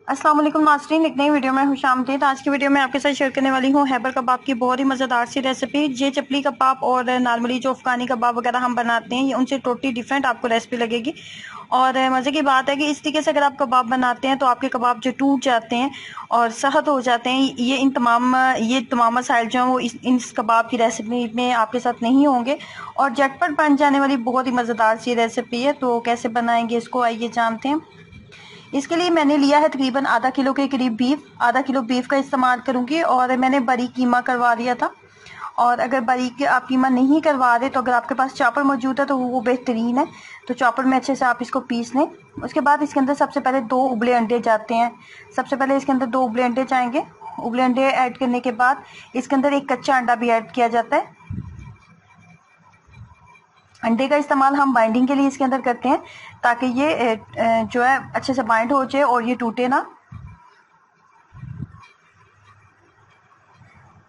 अस्सलाम वालेकुम नाज़रीन, एक नई वीडियो में खुशामदीद। आज की वीडियो में आपके साथ शेयर करने वाली हूँ हैबर कबाब की बहुत ही मज़ेदार सी रेसिपी। ये चपली कबाब और नॉर्मली जो अफ़गानी कबाब वगैरह हम बनाते हैं, ये उनसे टोटली डिफरेंट आपको रेसिपी लगेगी। और मज़े की बात है कि इस तरीके से अगर आप कबाब बनाते हैं तो आपके कबाब जो टूट जाते हैं और सख्त हो जाते हैं, ये तमाम मसाइल जो हैं वो इस कबाब की रेसिपी में आपके साथ नहीं होंगे। और झटपट बन जाने वाली बहुत ही मज़ेदार सी रेसिपी है। तो कैसे बनाएंगे इसको, आइए जानते हैं। इसके लिए मैंने लिया है तकरीबन आधा किलो के करीब बीफ। आधा किलो बीफ का इस्तेमाल करूंगी और मैंने बारीक कीमा करवा लिया था। और अगर बारीक आप कीमा नहीं करवा रहे तो अगर आपके पास चॉपर मौजूद है तो वो बेहतरीन है। तो चॉपर में अच्छे से आप इसको पीस लें। उसके बाद इसके अंदर सबसे पहले 2 उबले अंडे जाते हैं। सबसे पहले इसके अंदर 2 उबले अंडे जाएंगे। उबले अंडे ऐड करने के बाद इसके अंदर एक कच्चा अंडा भी ऐड किया जाता है। अंडे का इस्तेमाल हम बाइंडिंग के लिए इसके अंदर करते हैं, ताकि ये जो है अच्छे से बाइंड हो जाए और ये टूटे ना।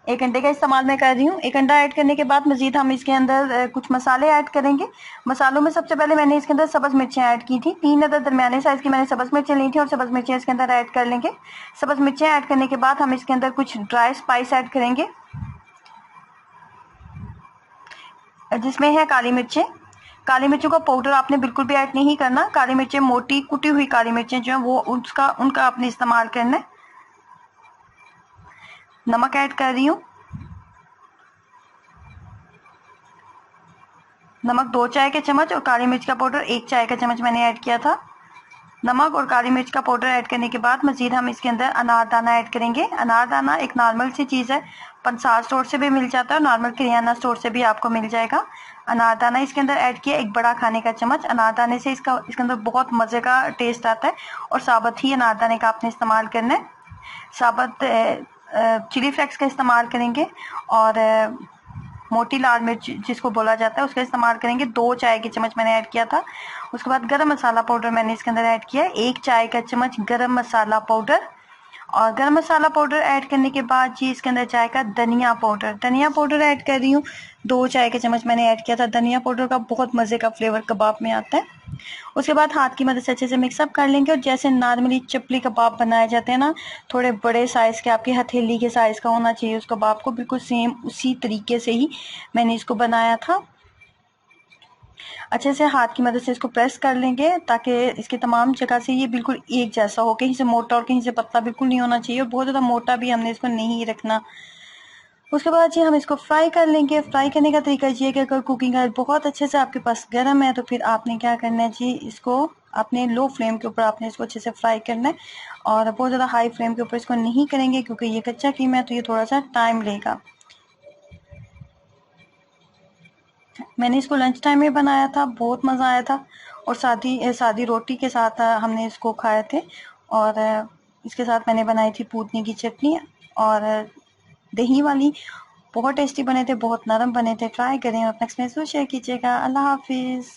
एक अंडे का इस्तेमाल मैं कर रही हूँ। एक अंडा ऐड करने के बाद मजीद हम इसके अंदर कुछ मसाले ऐड करेंगे। मसालों में सबसे पहले मैंने इसके अंदर सब्ज मिर्चें ऐड की थी। 3 अदद दरमियाने साइज की मैंने सब्ज मिर्चें ली थी और सब्ज मिर्चें इसके अंदर ऐड कर लेंगे। सब्ज मिर्चें ऐड करने के बाद हम इसके अंदर कुछ ड्राई स्पाइस ऐड करेंगे, जिसमें है काली मिर्चें। काली मिर्चों का पाउडर आपने बिल्कुल भी ऐड नहीं करना। काली मिर्चें मोटी कुटी हुई काली मिर्चें जो है वो उनका आपने इस्तेमाल करना है। नमक ऐड कर रही हूँ। नमक 2 चाय के चम्मच और काली मिर्च का पाउडर 1 चाय का चम्मच मैंने ऐड किया था। नमक और काली मिर्च का पाउडर ऐड करने के बाद मजीद हम इसके अंदर अनारदाना ऐड करेंगे। अनारदाना एक नॉर्मल सी चीज़ है, पंसार स्टोर से भी मिल जाता है और नॉर्मल किराना स्टोर से भी आपको मिल जाएगा। अनारदाना इसके अंदर ऐड किया 1 बड़ा खाने का चम्मच। अनारदाने से इसके अंदर बहुत मज़े का टेस्ट आता है और साबुत ही अनारदाने का आपने इस्तेमाल करना है। साबुत चिली फ्लेक्स का इस्तेमाल करेंगे और मोटी लाल मिर्च जिसको बोला जाता है उसका इस्तेमाल करेंगे। 2 चाय के चम्मच मैंने ऐड किया था। उसके बाद गरम मसाला पाउडर मैंने इसके अंदर ऐड किया है 1 चाय का चम्मच गरम मसाला पाउडर। और गरम मसाला पाउडर ऐड करने के बाद जी इसके अंदर जाएगा धनिया पाउडर ऐड कर रही हूँ। 2 चाय के चम्मच मैंने ऐड किया था। धनिया पाउडर का बहुत मज़े का फ्लेवर कबाब में आता है। उसके बाद हाथ की मदद से अच्छे से मिक्सअप कर लेंगे और जैसे नॉर्मली चपली कबाब बनाए जाते हैं ना, थोड़े बड़े साइज़ के, आपकी हथेली के साइज़ का होना चाहिए उस कबाब को, बिल्कुल सेम उसी तरीके से ही मैंने इसको बनाया था। अच्छे से हाथ की मदद से इसको प्रेस कर लेंगे ताकि इसके तमाम जगह से ये बिल्कुल एक जैसा हो, कहीं से मोटा और कहीं से पतला बिल्कुल नहीं होना चाहिए और बहुत ज़्यादा मोटा भी हमने इसको नहीं रखना। उसके बाद जी हम इसको फ्राई कर लेंगे। फ्राई करने का तरीका ये है कि अगर कुकिंग ऑयल बहुत अच्छे से आपके पास गर्म है तो फिर आपने क्या करना है जी, इसको अपने लो फ्लेम के ऊपर आपने इसको अच्छे से फ्राई करना है और बहुत ज़्यादा हाई फ्लेम के ऊपर इसको नहीं करेंगे क्योंकि ये कच्चा कीमा है तो ये थोड़ा सा टाइम लेगा। मैंने इसको लंच टाइम में बनाया था, बहुत मज़ा आया था और सादी रोटी के साथ हमने इसको खाए थे। और इसके साथ मैंने बनाई थी पुदीने की चटनी और दही वाली। बहुत टेस्टी बने थे, बहुत नरम बने थे। ट्राई करें और अपना एक्सपीरियंस शेयर कीजिएगा। अल्लाह हाफिज़।